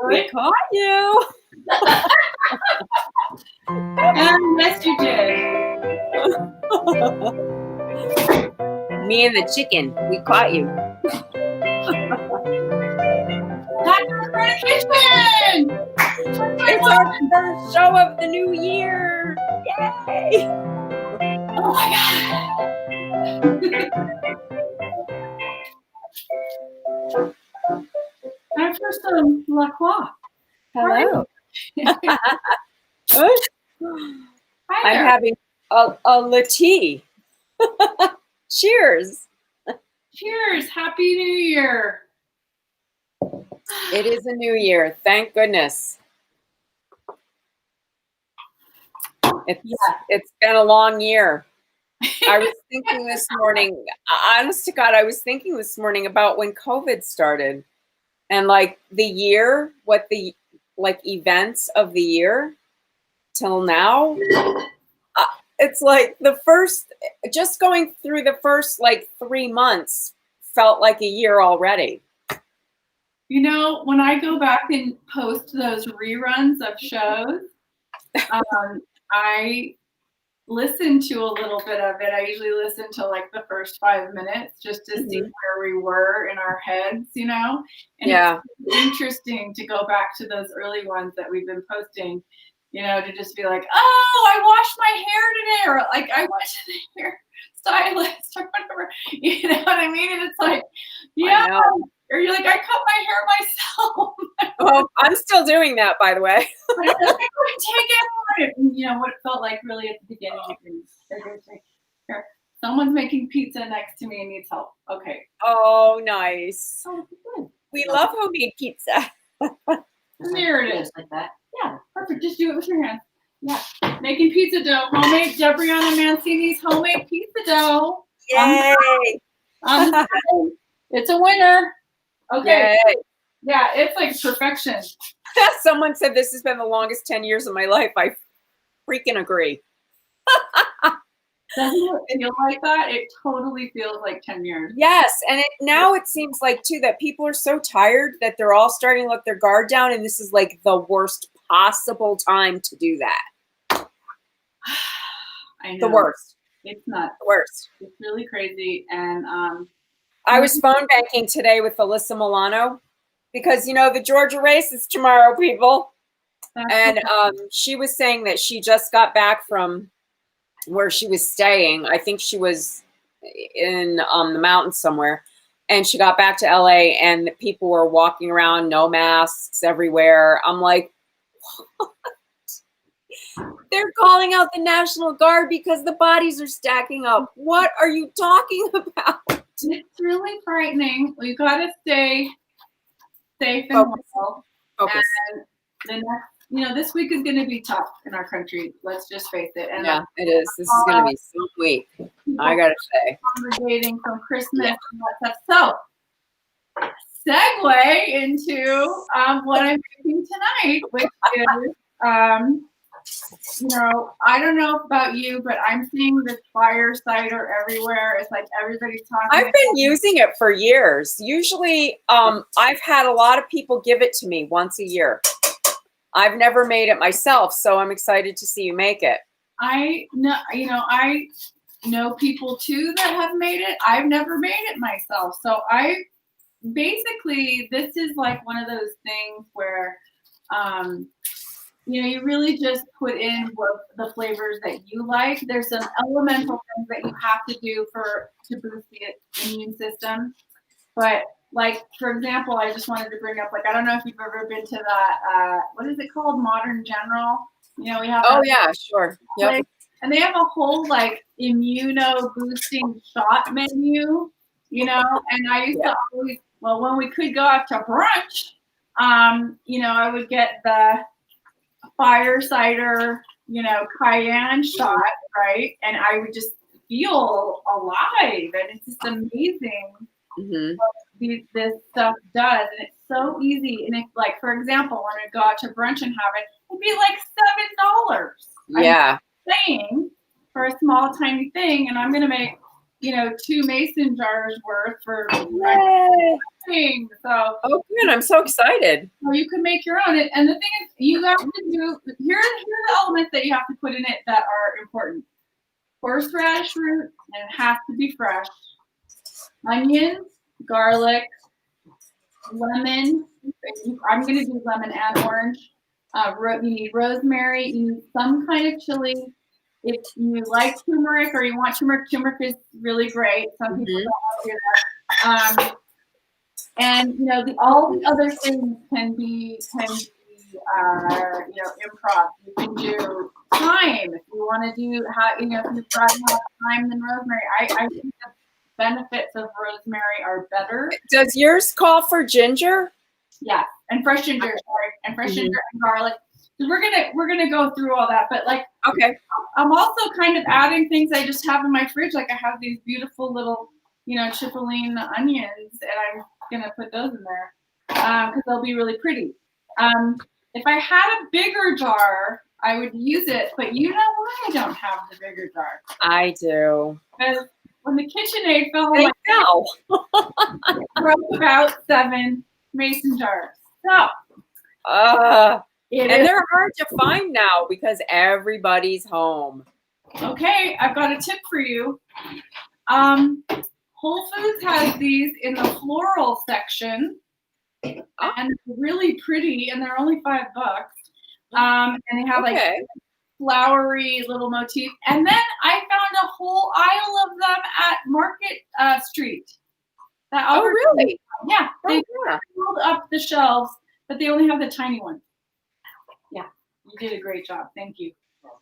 We caught you. Yes, you did. Me and the chicken, we caught you. That's the kitchen. It's our first show of the new year. Yay! Oh my God. Time for some La Croix. Hello. Hi I'm there. having a latte. Cheers. Cheers. Happy New Year. It is a new year. Thank goodness. It's been a long year. I was thinking this morning, honest to God, I was thinking this morning about when COVID started and like the year, what the like events of the year till now. It's like the first, just going through the first like 3 months felt like a year already. You know, when I go back and post those reruns of shows, I listen to a little bit of it. I usually listen to like the first 5 minutes just to see where we were in our heads, you know? And it's interesting to go back to those early ones that we've been posting, you know, to just be like, oh, I washed my hair today, or like I went to the hair stylist or whatever. You know what I mean? And it's like, yeah. Or you're like, I cut my hair myself. Oh, I'm still doing that, by the way. I couldn't take it. You know what it felt like really at the beginning. Here, someone's making pizza next to me and needs help. Okay. Oh, nice. Oh, good. We love homemade pizza. There it is. Like that. Yeah, perfect. Just do it with your hands. Yeah. Making pizza dough. Homemade Debriana Mancini's homemade pizza dough. Yay. It's a winner. Okay. Yay. Yeah, it's like perfection. Someone said this has been the longest 10 years of my life. I freaking agree. Doesn't it feel like that? It totally feels like 10 years. Yes, and now it seems like, too, that people are so tired that they're all starting to let their guard down, and this is like the worst possible time to do that. I know. The worst. It's not. The worst. It's really crazy, and I was phone banking today with Alyssa Milano because, you know, the Georgia race is tomorrow, people. And she was saying that she just got back from where she was staying. I think she was in the mountains somewhere. And she got back to LA and people were walking around, no masks everywhere. I'm like, what? They're calling out the National Guard because the bodies are stacking up. What are you talking about? It's really frightening. We've got to stay safe and well. Focus. And the next, you know, this week is going to be tough in our country. Let's just face it. And yeah, it is. This is going to be some week. I got to say. Congregating from Christmas and that stuff. So, segue into what I'm making tonight, which is, you know, I don't know about you, but I'm seeing this FIRE CIDER everywhere. It's like everybody's talking. I've been using it for years. Usually, I've had a lot of people give it to me once a year. I've never made it myself, so I'm excited to see you make it. I know, you know, I know people too that have made it. I've never made it myself. So basically, this is like one of those things where, you know, you really just put in the flavors that you like. There's some elemental things that you have to do to boost the immune system. But like, for example, I just wanted to bring up, like, I don't know if you've ever been to that, what is it called? Modern General. You know, we have. Oh yeah, sure. Yep. And they have a whole like immuno boosting shot menu, you know, and I used to always, well, when we could go out to brunch, you know, I would get the FIRE CIDER, you know, cayenne shot, right? And I would just feel alive, and it's just amazing what this stuff does, and it's so easy. And if, like, for example, when I go out to brunch and have it, it'd be like $7. Yeah. I'm saying for a small, tiny thing, and I'm gonna make, 2 mason jars worth for Yay. cooking. So Oh, good. I'm so excited. you can make your own. And the thing is, you have to do, here are the elements that you have to put in it that are important. Horseradish root, and it has to be fresh. Onions, garlic, lemon. I'm going to do lemon and orange. You need rosemary. You need some kind of chili. If you like turmeric or you want turmeric, turmeric is really great. Some people don't want to do that. And all the other things can be improv. You can do thyme if you want to do if you'd rather have thyme than rosemary. I think the benefits of rosemary are better. Does yours call for ginger? Yeah, and fresh ginger, ginger and garlic. So we're gonna go through all that, but okay. I'm also kind of adding things I just have in my fridge. Like I have these beautiful little, chipotle onions, and I'm gonna put those in there because they'll be really pretty. If I had a bigger jar, I would use it, but you know why I don't have the bigger jar? I do. Because when the KitchenAid fell on I know. it broke about 7 mason jars. So and they're hard to find now because everybody's home. Okay, I've got a tip for you. Whole Foods has these in the floral section, and it's really pretty, and they're only $5. And they have flowery little motif. And then I found a whole aisle of them at Market Street. Really? Yeah, they filled up the shelves, but they only have the tiny ones. Yeah, you did a great job. Thank you.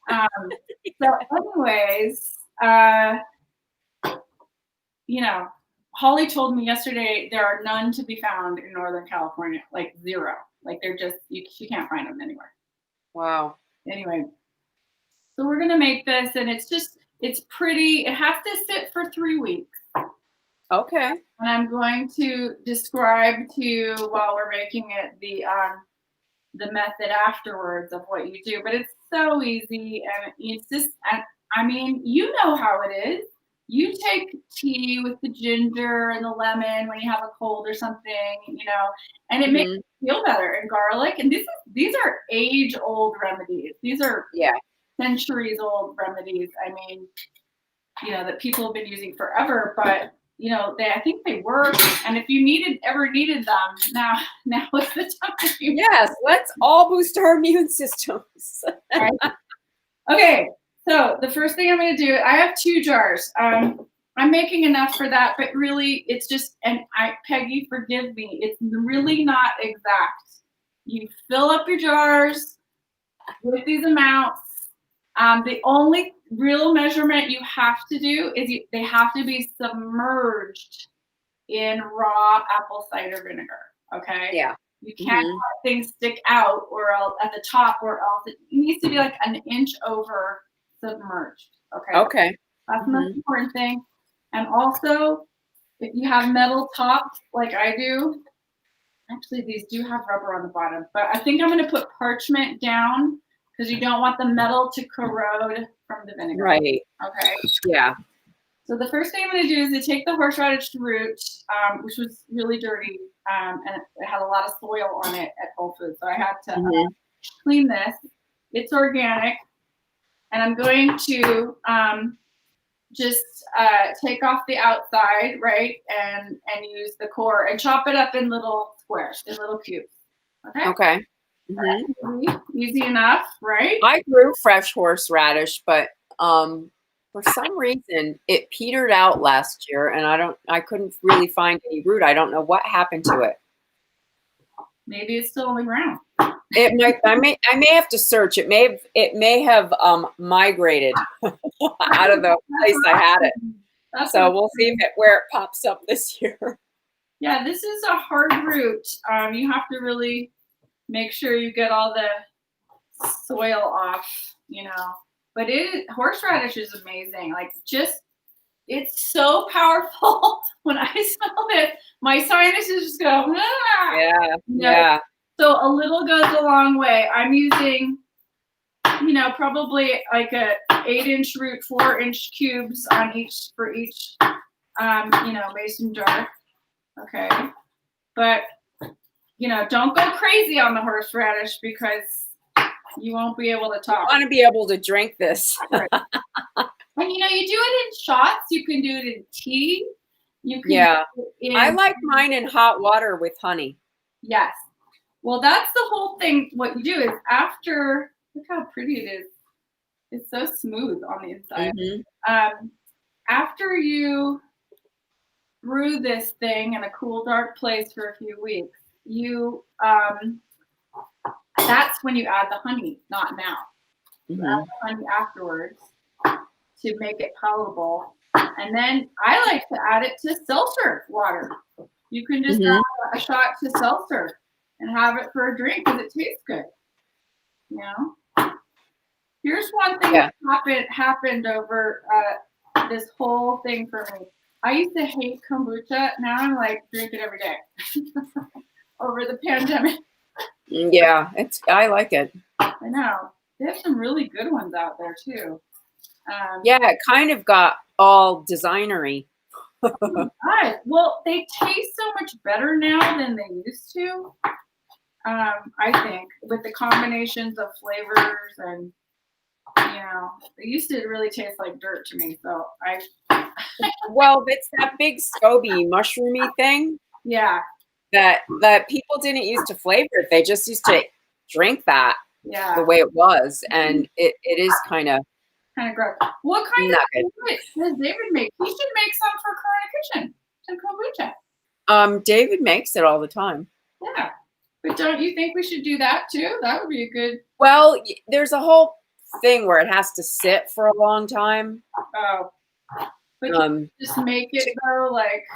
So anyways, Holly told me yesterday there are none to be found in Northern California, like 0. Like they're just, she can't find them anywhere. Wow. Anyway, so we're going to make this, and it's pretty. It has to sit for 3 weeks. Okay. And I'm going to describe to you while we're making it the method afterwards of what you do. But it's so easy, and it's just, you know how it is. You take tea with the ginger and the lemon when you have a cold or something, and it makes you feel better. And garlic, and these are age-old remedies. These are centuries-old remedies. That people have been using forever, but I think they work. And if you ever needed them, now is the time. Yes, let's all boost our immune systems. Right? Okay. So the first thing I'm going to do, I have 2 jars. I'm making enough for that, but really it's just, Peggy, forgive me, it's really not exact. You fill up your jars with these amounts. The only real measurement you have to do is they have to be submerged in raw apple cider vinegar. Okay. Yeah. You can't let things stick out or else at the top, or else it needs to be like an inch over submerged. Okay. Okay. That's the most important thing. And also, if you have metal tops like I do, actually these do have rubber on the bottom, but I think I'm going to put parchment down because you don't want the metal to corrode from the vinegar. Right. Okay. Yeah. So the first thing I'm going to do is to take the horseradish root, which was really dirty, and it had a lot of soil on it at Whole Foods, so I had to clean this. It's organic, and I'm going to just take off the outside, right, and use the core and chop it up in little squares, in little cubes. Okay. Okay. Easy enough, right? I grew fresh horseradish, but for some reason it petered out last year, and I couldn't really find any root. I don't know what happened to it. Maybe it's still on the ground. It might. I may have to search. It may have migrated out of the place I had it. So we'll see where it pops up this year. Yeah, this is a hard root. You have to really make sure you get all the soil off, But horseradish is amazing. Like, it's so powerful. When I smell it, my sinuses just go, ah! Yeah. So a little goes a long way. I'm using, probably like a 8-inch root, 4-inch cubes for each mason jar. Okay. But, don't go crazy on the horseradish because you won't be able to talk. I want to be able to drink this. Right. And, you do it in shots. You can do it in tea. You can Yeah. do it in, I like mine in hot water with honey. Yes. Well, that's the whole thing. What you do is after, look how pretty it is. It's so smooth on the inside. Mm-hmm. After you brew this thing in a cool, dark place for a few weeks, that's when you add the honey, not now. Mm-hmm. Add the honey afterwards to make it palatable. And then I like to add it to seltzer water. You can just add a shot to seltzer and have it for a drink because it tastes good. Here's one thing that happened over this whole thing for me. I used to hate kombucha. Now I'm like drink it every day over the pandemic. Yeah, I like it. I know. They have some really good ones out there too. Yeah, it kind of got all designery. Right. Well, they taste so much better now than they used to. I think with the combinations of flavors and they used to really taste like dirt to me. So Well, it's that big SCOBY mushroomy thing. Yeah. That people didn't use to flavor it. They just used to drink that the way it was, and it is kind of gross. What kind of does David make? He should make some for Corona Kitchen, some kombucha. David makes it all the time. Yeah, but don't you think we should do that too? That would be a good. Well, there's a whole thing where it has to sit for a long time. Oh, but just make it though, like.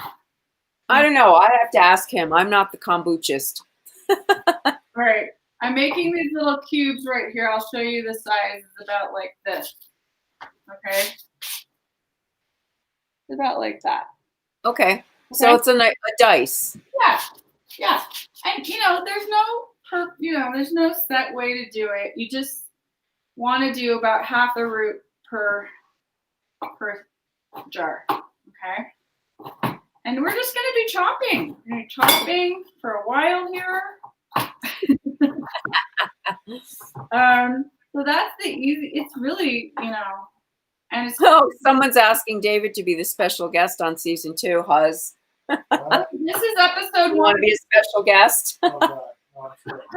I don't know. I have to ask him. I'm not the kombuchist. Right. I'm making these little cubes right here. I'll show you the size. It's about like this. Okay. It's about like that. Okay. So it's a dice. Yeah. Yeah. And there's no set way to do it. You just want to do about half the root per jar. Okay. And we're just going to be chopping. We're going to be chopping for a while here. So that's the easy. It's really, and it's. Oh, someone's asking David to be the special guest on season 2. Huz. This is episode 1. Want to be a special guest?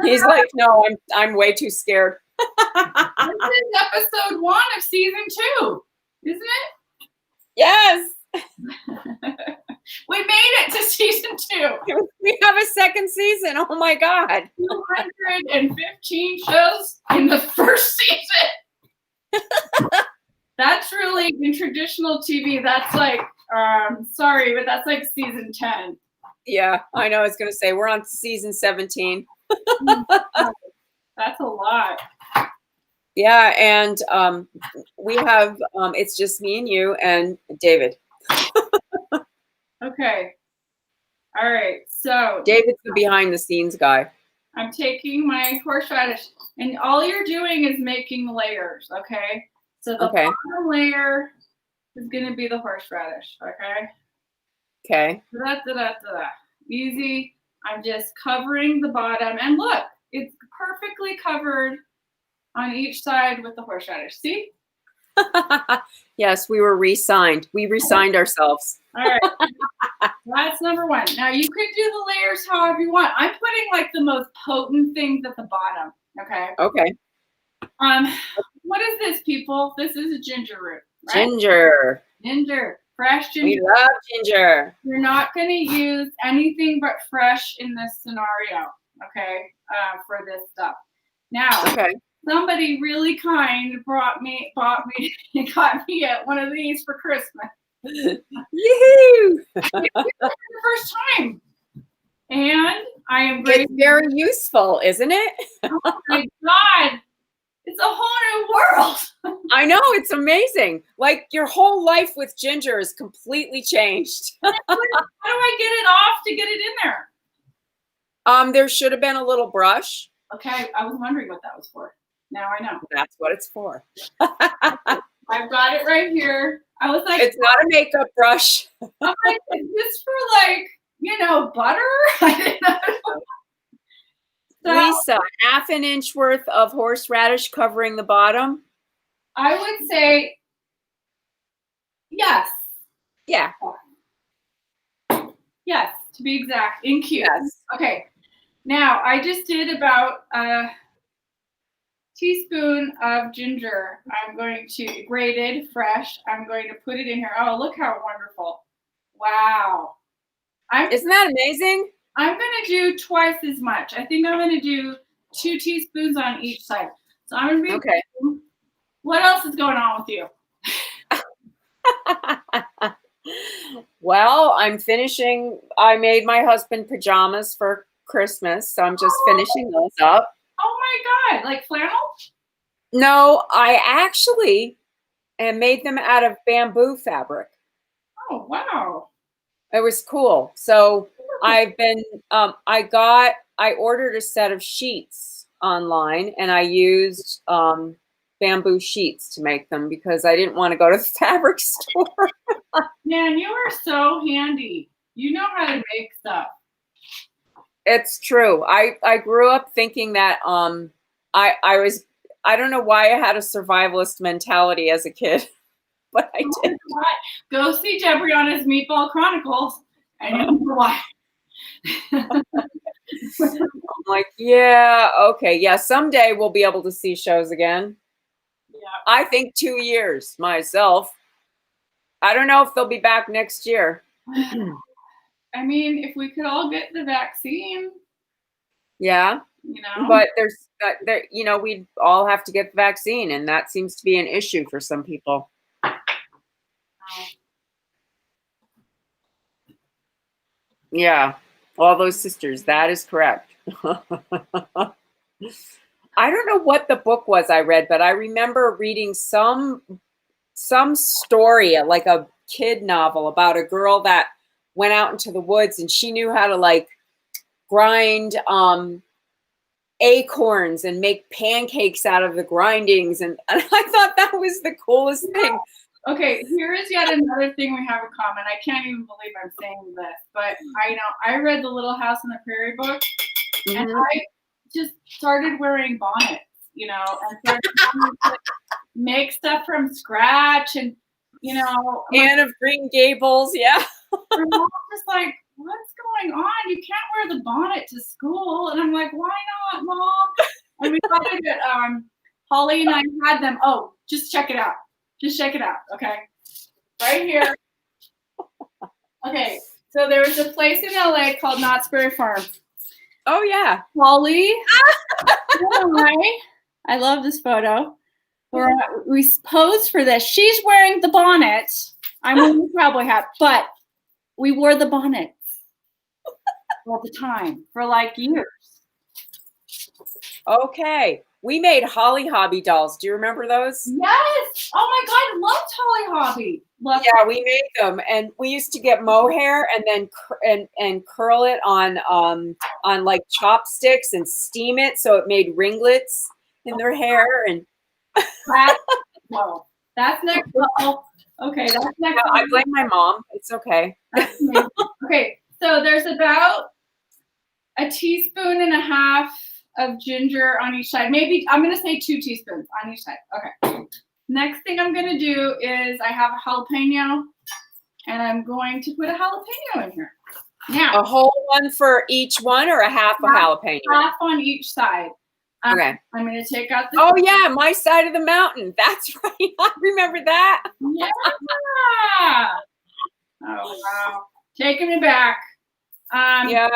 He's like, no, I'm way too scared. This is episode 1 of season 2, isn't it? Yes. We made it to season 2. We have a second season. Oh my God. 215 shows in the first season. That's really, in traditional TV, that's like, sorry, but that's like season 10. Yeah, I know. I was going to say, we're on season 17. That's a lot. Yeah, and we have, it's just me and you and David. Okay. All right. So David's the behind the scenes guy. I'm taking my horseradish, and all you're doing is making layers. Okay. So the bottom layer is going to be the horseradish. Okay. Okay. Easy. I'm just covering the bottom, and look, it's perfectly covered on each side with the horseradish. See? Yes, we were re-signed. We re-signed ourselves. All right. That's number 1. Now you could do the layers however you want. I'm putting like the most potent things at the bottom. Okay. Okay. What is this, people? This is a ginger root. Right? Ginger. Fresh ginger. We love ginger. You're not going to use anything but fresh in this scenario. Okay. For this stuff. Now. Okay. Somebody really kind got me at one of these for Christmas. Yoo-hoo! The first time. And I am grateful. It's very useful, isn't it? Oh my God. It's a whole new world. I know, it's amazing. Like your whole life with ginger is completely changed. How do I get it off to get it in there? There should have been a little brush. Okay, I was wondering what that was for. Now I know. That's what it's for. I've got it right here. I was like, it's not a makeup brush. I'm like, is this for like, butter? I didn't know. So, Lisa, half an inch worth of horseradish covering the bottom. I would say yes. Yeah. Yes, to be exact, in cubes. Yes. Okay. Now, I just did about a teaspoon of ginger. I'm going to, grated, fresh. I'm going to put it in here. Oh, look how wonderful. Wow. Isn't that amazing? I'm going to do twice as much. I think I'm going to do 2 teaspoons on each side. So I'm going to be, okay. What else is going on with you? Well, I'm finishing. I made my husband pajamas for Christmas, so I'm just finishing those up. Oh my God, like flannel? No, I actually made them out of bamboo fabric. Oh, wow. It was cool. So I've been, I ordered a set of sheets online and I used bamboo sheets to make them because I didn't want to go to the fabric store. Man, you are so handy. You know how to make stuff. It's true. I grew up thinking that I don't know why I had a survivalist mentality as a kid, but I did. Go see Debriana's Meatball Chronicles and you'll know why. I'm like, yeah, okay. Yeah, someday we'll be able to see shows again. Yeah. I think 2 years myself. I don't know if they'll be back next year. I mean, if we could all get the vaccine. Yeah. But we'd all have to get the vaccine, and that seems to be an issue for some people. Yeah, all those sisters, that is correct. I don't know what the book was I read, but I remember reading some story, like a kid novel about a girl that went out into the woods and she knew how to like grind acorns and make pancakes out of the grindings, and I thought that was the coolest thing. Okay, here is yet another thing we have in common. I can't even believe I'm saying this, but I read the Little House on the Prairie book, and I just started wearing bonnets, and started to make stuff from scratch, and Anne of Green Gables, yeah. My mom's just like, what's going on? You can't wear the bonnet to school. And I'm like, why not, Mom? And we got it at Holly and I had them. Oh, just check it out. Just check it out. Okay. Right here. Okay. So there was a place in LA called Knott's Berry Farm. Oh, yeah. Holly. I love this photo. We posed for this. She's wearing the bonnet. I'm wearing the cowboy hat, but we wore the bonnets all the time for like years. Okay. We made Holly Hobby dolls. Do you remember those? Yes. Oh my God, I loved Holly Hobby. Yeah, we made them, and we used to get mohair and then and curl it on like chopsticks and steam it so it made ringlets in their hair. And that's next level. Okay, that's next level. I blame my mom. It's okay. Okay, so there's about a 1.5 teaspoons of ginger on each side. Maybe I'm going to say 2 teaspoons on each side. Okay. Next thing I'm going to do is I have a jalapeno, and I'm going to put a jalapeno in here. Now, a whole one for each one, or a half a jalapeno? Half on each side. Okay. I'm going to take out the. Oh yeah, my side of the mountain. That's right. I remember that. Yeah. Oh wow, taking me back. Yeah,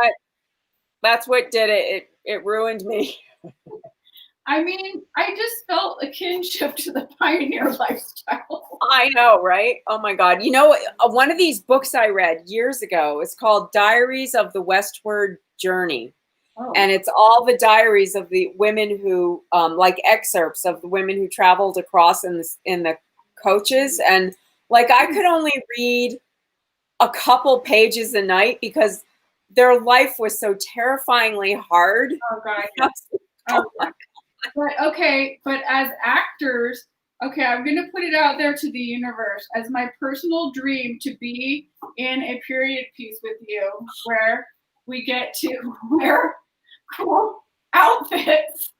that's what did it. It ruined me. I mean, I just felt a kinship to the pioneer lifestyle. I know, right? Oh my God. One of these books I read years ago is called Diaries of the Westward Journey. Oh. And it's all the diaries of the women who, like excerpts of the women who traveled across in the coaches. And like, I could only read a couple pages a night because their life was so terrifyingly hard. Oh God. Oh, God. But as actors, Okay, I'm going to put it out there to the universe as my personal dream to be in a period piece with you where we get to wear cool outfits.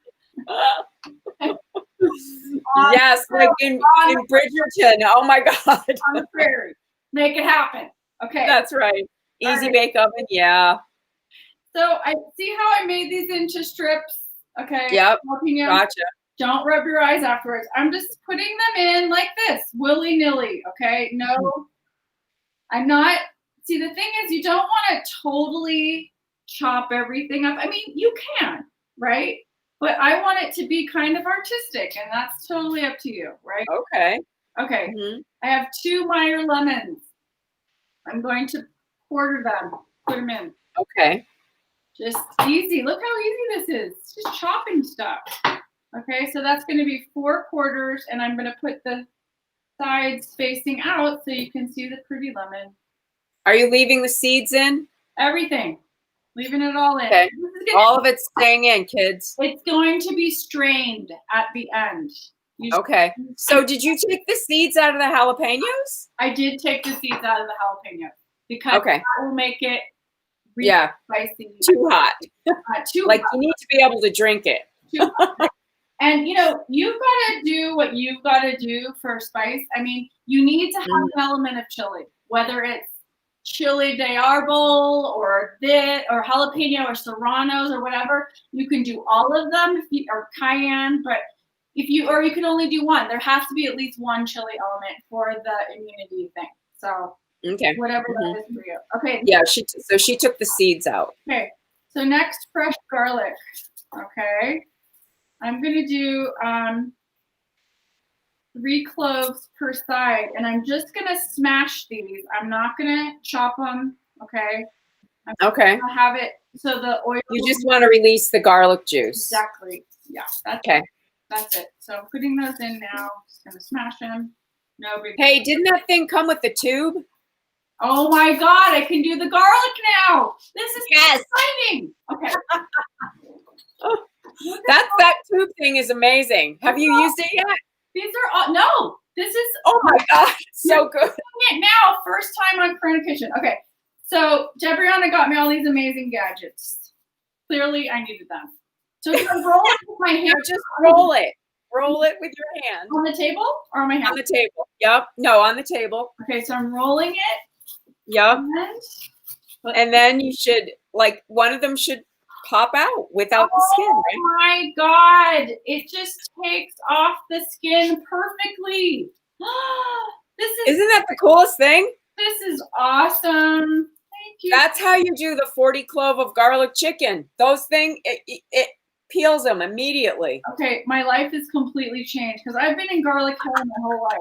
Yes, like in Bridgerton. Oh my God. On the prairie. Make it happen. Okay. That's right. Easy bake oven. Yeah. So I see how I made these into strips. Okay. Yep. Gotcha. Don't rub your eyes afterwards. I'm just putting them in like this, willy-nilly. Okay. No, I'm not. See, the thing is, you don't want to totally chop everything up. I mean, you can, right? But I want it to be kind of artistic, and that's totally up to you, right? Okay. Okay. I have 2 Meyer lemons. I'm going to quarter them, put them in. Okay. Just easy. Look how easy this is. It's just chopping stuff. Okay, so that's going to be 4 quarters, and I'm going to put the sides facing out so you can see the pretty lemon. Are you leaving the seeds in? Everything. Leaving it all in. Okay. All of it's staying in, kids. It's going to be strained at the end. Okay. So did you take the seeds out of the jalapenos? I did take the seeds out of the jalapeno because that will make it really spicy. Too hot. Too like hot. You need to be able to drink it. Too hot. And you've got to do what you've got to do for spice. I mean, you need to have an element of chili, whether it's chili de árbol or jalapeno or serranos or whatever. You can do all of them or cayenne, but you can only do one. There has to be at least one chili element for the immunity thing. So whatever that is for you. Okay. Yeah, so she took the seeds out. Okay. So next, fresh garlic. Okay. I'm gonna do 3 cloves per side, and I'm just gonna smash these. I'm not gonna chop them. Okay. I'm gonna have it so the oil. You just want to release the garlic juice. Exactly. Yeah. That's it. So I'm putting those in now. Just gonna smash them. No big. Hey, didn't that thing come with the tube? Oh my God! I can do the garlic now. This is exciting. Okay. That tube thing is amazing. Have you used it yet? These are all, no. This is oh my God, so good. It now, first time on Corona Kitchen. Okay, so Debriana got me all these amazing gadgets. Clearly, I needed them. So I'm rolling with my hand. Just roll it. Roll it with your hand. On the table or on my hand? On the table. Yep. No, on the table. Okay, so I'm rolling it. Yep. And then you should, one of them should pop out without the skin, right? Oh my God. It just takes off the skin perfectly. Isn't that the coolest thing? This is awesome. Thank you. That's how you do the 40 clove of garlic chicken. Those things, it peels them immediately. Okay, my life is completely changed because I've been in garlic hell my whole life.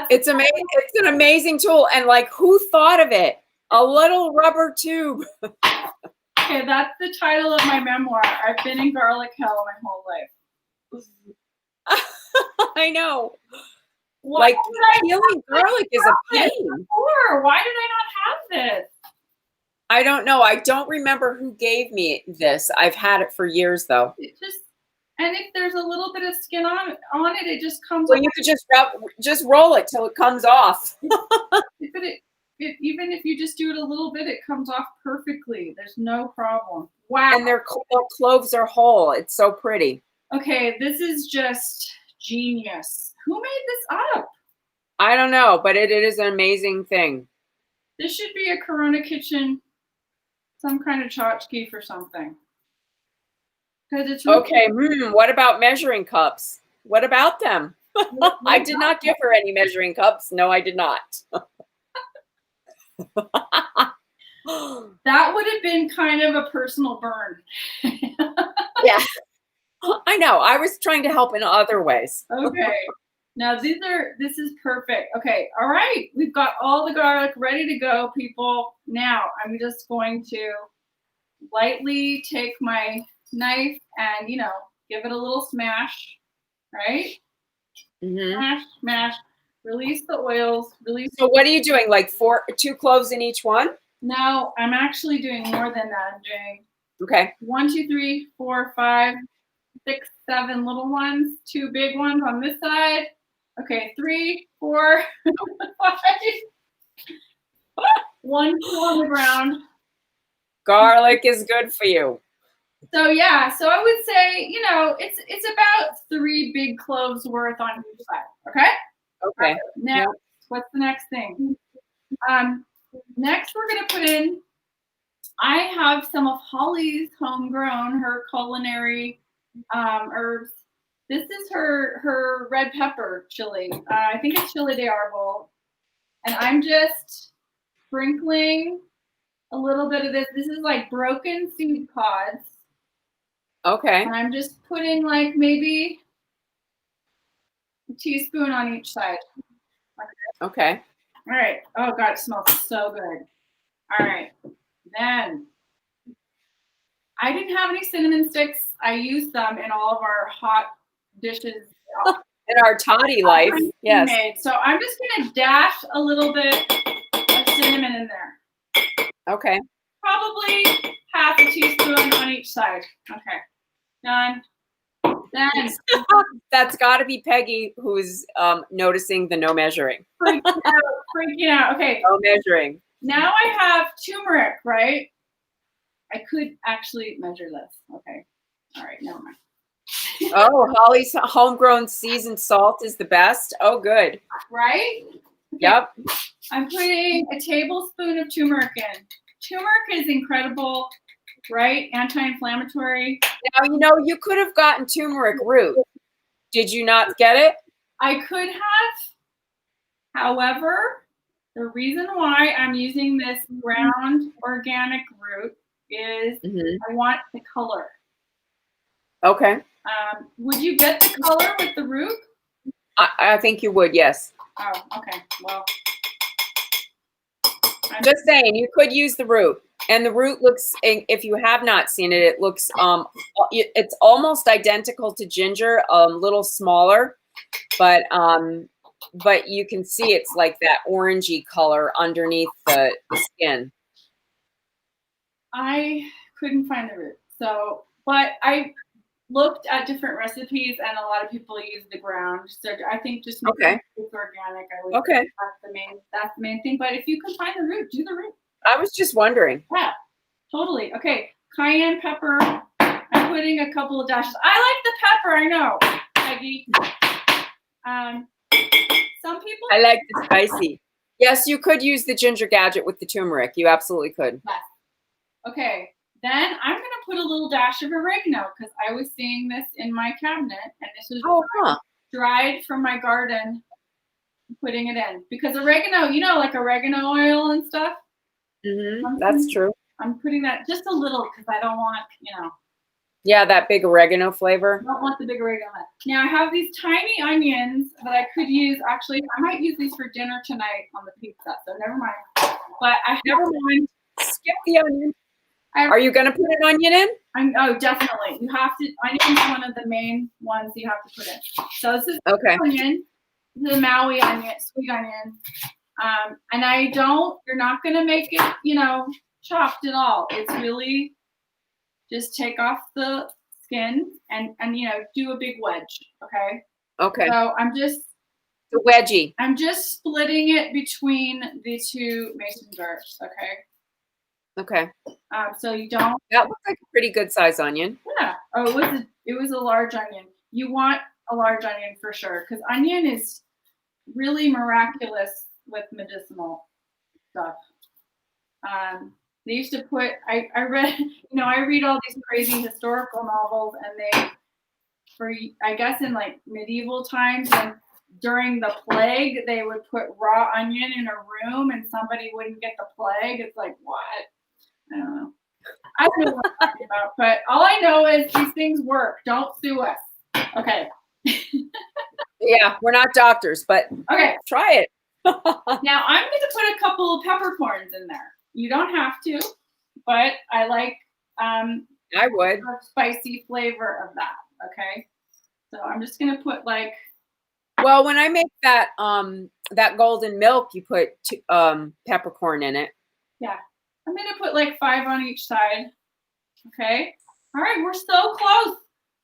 It's amazing. It's an amazing tool. And who thought of it? A little rubber tube. Okay, that's the title of my memoir. I've been in garlic hell my whole life. I know. Peeling garlic is a pain. Why did I not have this? I don't know. I don't remember who gave me this. I've had it for years, though. And if there's a little bit of skin on it, it just comes. Well, you could just roll it till it comes off. Even if you just do it a little bit, it comes off perfectly. There's no problem. Wow. And their cloves are whole. It's so pretty. Okay, this is just genius. Who made this up? I don't know, but it is an amazing thing. This should be a Corona Kitchen, some kind of tchotchke for something. Because it's really okay. What about measuring cups? What about them? I did not give her any measuring cups. No, I did not. That would have been kind of a personal burn. Yeah, I know. I was trying to help in other ways. Okay. Now this is perfect. Okay. All right. We've got all the garlic ready to go, people. Now I'm just going to lightly take my knife and, give it a little smash, right? Smash, smash. Release the oils. So what are you doing? 2 cloves in each one? No, I'm actually doing more than that. I'm doing 1, 2, 3, 4, 5, 6, 7 little ones, 2 big ones on this side. Okay, 3, 4, 5. 1 on the ground. Garlic is good for you. So yeah, so I would say, you know, it's about 3 big cloves worth on each side. Okay. Okay. Now, Yep. what's the next thing? Next, we're gonna put in. I have some of Holly's homegrown, her culinary herbs. This is her red pepper chili. I think it's chili de arbol, and I'm just sprinkling a little bit of this. This is like broken seed pods. Okay. And I'm just putting like maybe a teaspoon on each side. Okay. All right. Oh God, it smells so good. All right. Then I didn't have any cinnamon sticks. I used them in all of our hot dishes. In our toddy life, yes. So I'm just gonna dash a little bit of cinnamon in there. Okay. Probably half a teaspoon on each side. Okay. Done. Then That's got to be Peggy who's noticing the no measuring. freaking out. Okay. No measuring. Now I have turmeric, right? I could actually measure this. Okay. All right. Never mind. Oh, Holly's homegrown seasoned salt is the best. Oh, good. Right? Okay. Yep. I'm putting a tablespoon of turmeric in. Turmeric is incredible, right? Anti-inflammatory. Now, you know, you could have gotten turmeric root. Did you not get it? I could have. However, the reason why I'm using this ground organic root is I want the color. Okay. Would you get the color with the root? I think you would, yes. Oh, okay. Well, I'm just saying, you could use the root. And the root looks, if you have not seen it, it looks, it's almost identical to ginger, a little smaller, but you can see it's like that orangey color underneath the skin. I couldn't find the root. So, but I looked at different recipes and a lot of people use the ground. So I think just make it organic. I would Okay. That's the main thing. But if you can find the root, do the root. I was just wondering. Yeah, totally. Okay. Cayenne pepper. I'm putting a couple of dashes. I like the pepper, I know, Peggy. Some people I like the spicy. Yes, you could use the ginger gadget with the turmeric. You absolutely could. Yes. Okay. Then I'm going to put a little dash of oregano because I was seeing this in my cabinet and this was dried from my garden. I'm putting it in because oregano, you know, like oregano oil and stuff. That's true. I'm putting that just a little because I don't want, you know. Yeah, that big oregano flavor. I don't want the big oregano. Now I have these tiny onions that I could use. Actually, I might use these for dinner tonight on the pizza. So never mind. But I never mind. Skip the onion. Are you going to put an onion in? Oh, definitely. You have to. Onion is one of the main ones you have to put in. So this is onion, the Maui onion, sweet onion. And you're not going to make it, you know, chopped at all. It's really just take off the skin and, you know, do a big wedge. Okay. Okay. So I'm just. The wedgie. I'm just splitting it between the two mason jars. Okay. Okay. So you don't. That looks like a pretty good size onion. Yeah. Oh, it was a large onion. You want a large onion for sure because onion is really miraculous with medicinal stuff. They used to put. I read. You know, I read all these crazy historical novels, and I guess in like medieval times and during the plague, they would put raw onion in a room, and somebody wouldn't get the plague. It's like what? I don't know. I don't know what I'm talking about, but all I know is these things work. Don't sue us. Okay. Yeah, we're not doctors, but okay, try it. Now I'm going to put a couple of peppercorns in there. You don't have to, but I like I would the spicy flavor of that. Okay. So I'm just going to put like. Well, when I make that that golden milk, you put peppercorn in it. Yeah. I'm going to put like 5 on each side. Okay. All right. We're so close.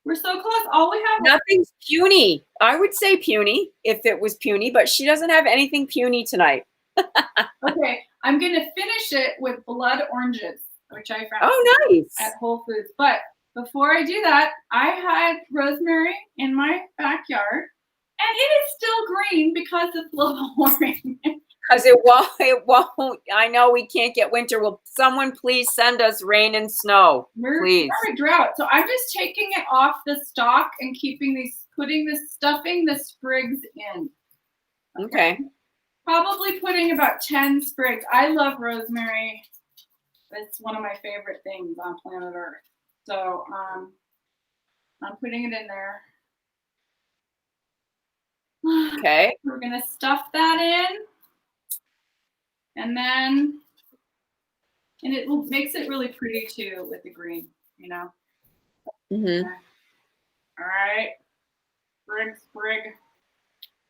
We're so close. All we have. Nothing's puny. I would say puny if it was puny, but she doesn't have anything puny tonight. Okay, I'm gonna finish it with blood oranges, which I found nice. at Whole Foods. But before I do that, I had rosemary in my backyard, and it is still green because of global warming. Because it won't. I know we can't get winter. Will someone please send us rain and snow? Please. We're in a drought. So I'm just taking it off the stalk and stuffing the sprigs in. Okay. Probably putting about 10 sprigs. I love rosemary. It's one of my favorite things on planet Earth. So I'm putting it in there. Okay. We're gonna stuff that in. And then, it makes it really pretty too with the green, you know? Mm-hmm. All right. Sprig.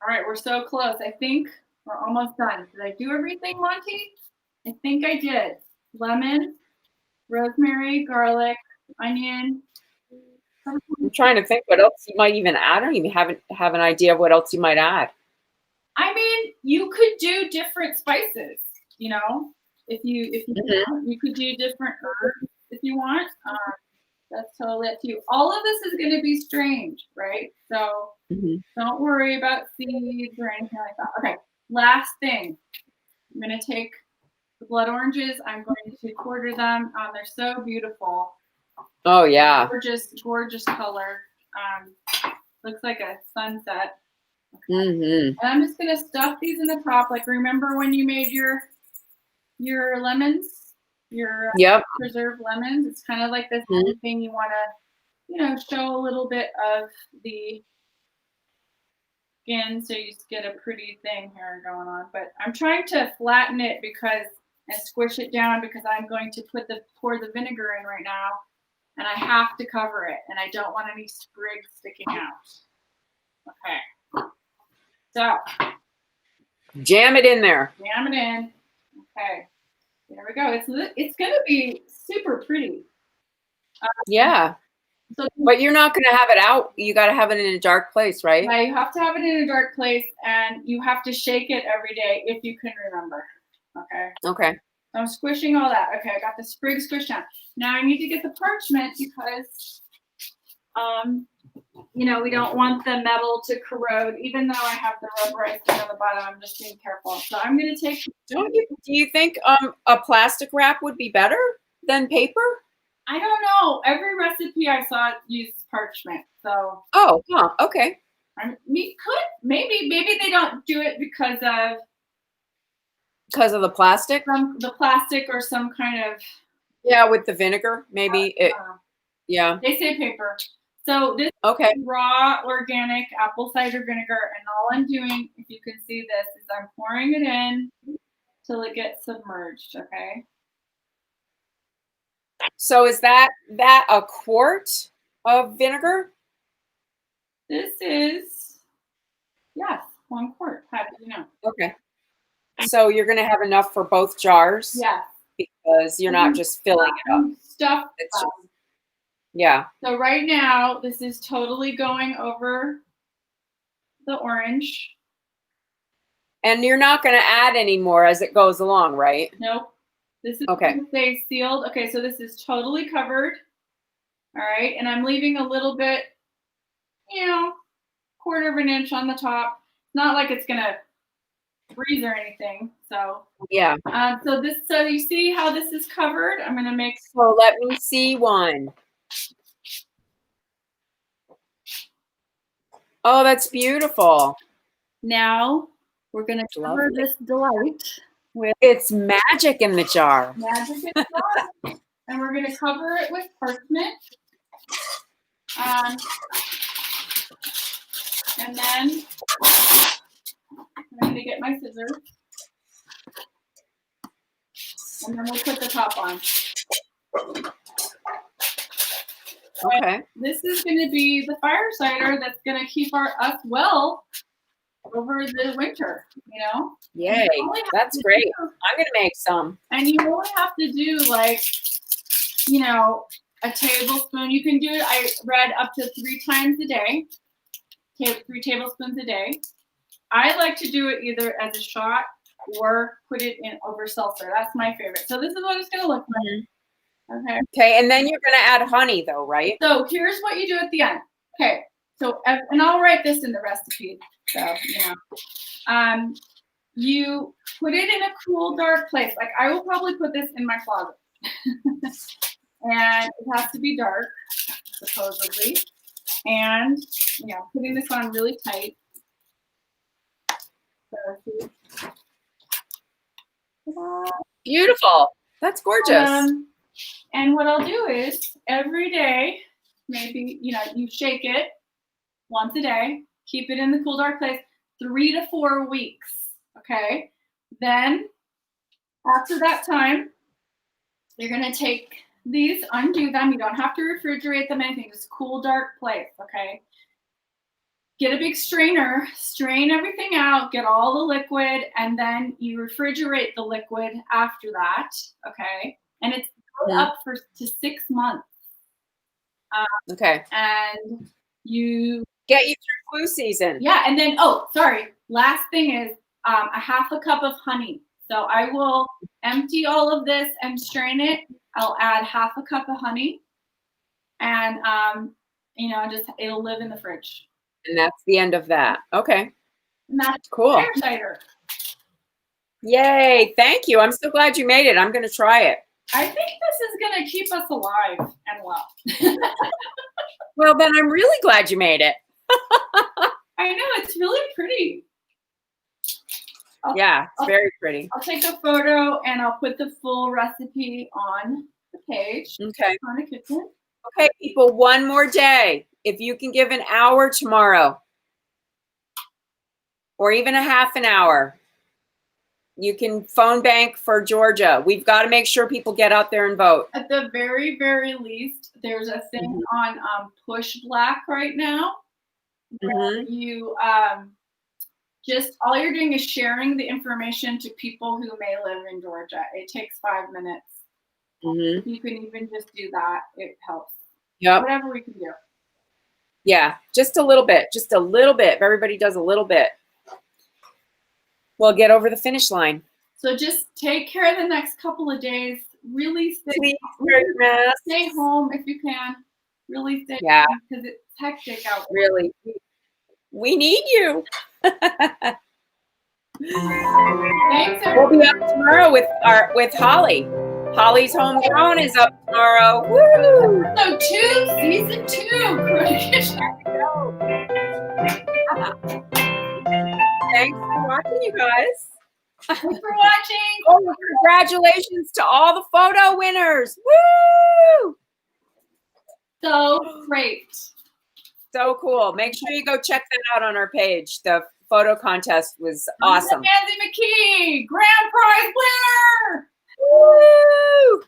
All right, we're so close. I think we're almost done. Did I do everything, Monty? I think I did. Lemon, rosemary, garlic, onion. I'm trying to think what else you might even add. I don't even have an idea of what else you might add. I mean, you could do different spices, you know, if you want. You could do different herbs if you want. That's totally up to you. All of this is going to be strange, right? So don't worry about seeds or anything like that. Okay, last thing. I'm going to take the blood oranges. I'm going to quarter them. They're so beautiful. Oh, yeah. Gorgeous color. Looks like a sunset. Okay. And I'm just gonna stuff these in the top. Like, remember when you made your lemons, your preserved lemons? It's kind of like this thing you want to, you know, show a little bit of the skin, so you get a pretty thing here going on. But I'm trying to flatten it and squish it down because I'm going to pour the vinegar in right now, and I have to cover it, and I don't want any sprigs sticking out. Okay. So, jam it in there. Jam it in. Okay, there we go. It's gonna be super pretty. Yeah. But you're not gonna have it out. You got to have it in a dark place, right? Yeah, you have to have it in a dark place, and you have to shake it every day if you can remember. Okay. Okay. So I'm squishing all that. Okay, I got the sprig squished down. Now I need to get the parchment because, you know, we don't want the metal to corrode, even though I have the rubberized thing on the bottom. I'm just being careful. So I'm going to take. Do you think a plastic wrap would be better than paper? I don't know. Every recipe I saw uses parchment. So. Oh, okay. Maybe they don't do it because of the plastic. The plastic or some kind of. Yeah, with the vinegar, maybe it. Yeah. They say paper. So this is raw organic apple cider vinegar, and all I'm doing, if you can see this, is I'm pouring it in till it gets submerged, okay? So is that a quart of vinegar? This is, yes, 1 quart. How did you know? Okay. So you're going to have enough for both jars? Yeah. Because you're not just filling it up. Stuff. Yeah. So right now, this is totally going over the orange. And you're not going to add any more as it goes along, right? Nope. This is going to stay sealed. Okay, so this is totally covered. All right, and I'm leaving a little bit, you know, 1/4 of an inch on the top. Not like it's going to freeze or anything. So yeah. So you see how this is covered? I'm going to make. So let me see one. Oh, that's beautiful. Now we're going to cover this delight with. It's magic in the jar. Magic in the jar. And we're going to cover it with parchment. And then I'm going to get my scissors. And then we'll put the top on. Okay. And this is going to be the fire cider that's going to keep us well over the winter, you know? Yay. That's great. I'm going to make some. And you only have to do like, you know, a tablespoon. You can do it, I read, up to 3 times a day, 3 tablespoons a day. I like to do it either as a shot or put it in over seltzer. That's my favorite. So this is what it's going to look like. Okay. Okay, and then you're going to add honey though, right? So here's what you do at the end. Okay. So, and I'll write this in the recipe. So, you put it in a cool, dark place. Like I will probably put this in my closet. And it has to be dark, supposedly. And, putting this on really tight. Beautiful. That's gorgeous. And what I'll do is every day, maybe, you shake it once a day, keep it in the cool, dark place, 3 to 4 weeks. Okay. Then after that time, you're going to take these, undo them. You don't have to refrigerate them, anything, just cool, dark place. Okay. Get a big strainer, strain everything out, get all the liquid, and then you refrigerate the liquid after that. Okay. And it's up to 6 months. Okay. And you get you through flu season. Yeah. And then, last thing is a half a cup of honey. So I will empty all of this and strain it. I'll add half a cup of honey and, it'll live in the fridge. And that's the end of that. Okay. And that's cool. Fire cider. Yay. Thank you. I'm so glad you made it. I'm going to try it. I think this is going to keep us alive and well. Well, then I'm really glad you made it. I know. It's really pretty. It's very pretty. I'll take a photo and I'll put the full recipe on the page. Okay. On the kitchen. Okay, people, one more day. If you can give an hour tomorrow or even a half an hour, you can phone bank for Georgia. We've got to make sure people get out there and vote. At the very, very least, there's a thing on Push Black right now. Where you just all you're doing is sharing the information to people who may live in Georgia. It takes 5 minutes. You can even just do that. It helps. Yep. Whatever we can do. Yeah, just a little bit. Just a little bit. If everybody does a little bit, we'll get over the finish line. So just take care of the next couple of days. Really stay home if you can. Really stay home because it's hectic out there. Really. We need you. Thanks, we'll be up tomorrow with Holly. Holly's Homegrown is up tomorrow. Woo! So season 2. Thanks for watching, you guys. Thanks for watching. Oh, congratulations to all the photo winners. Woo! So great. So cool. Make sure you go check that out on our page. The photo contest was awesome. Nancy McKee, grand prize winner. Woo!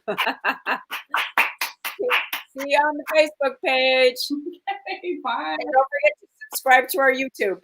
See you on the Facebook page. Okay, bye. And don't forget to subscribe to our YouTube.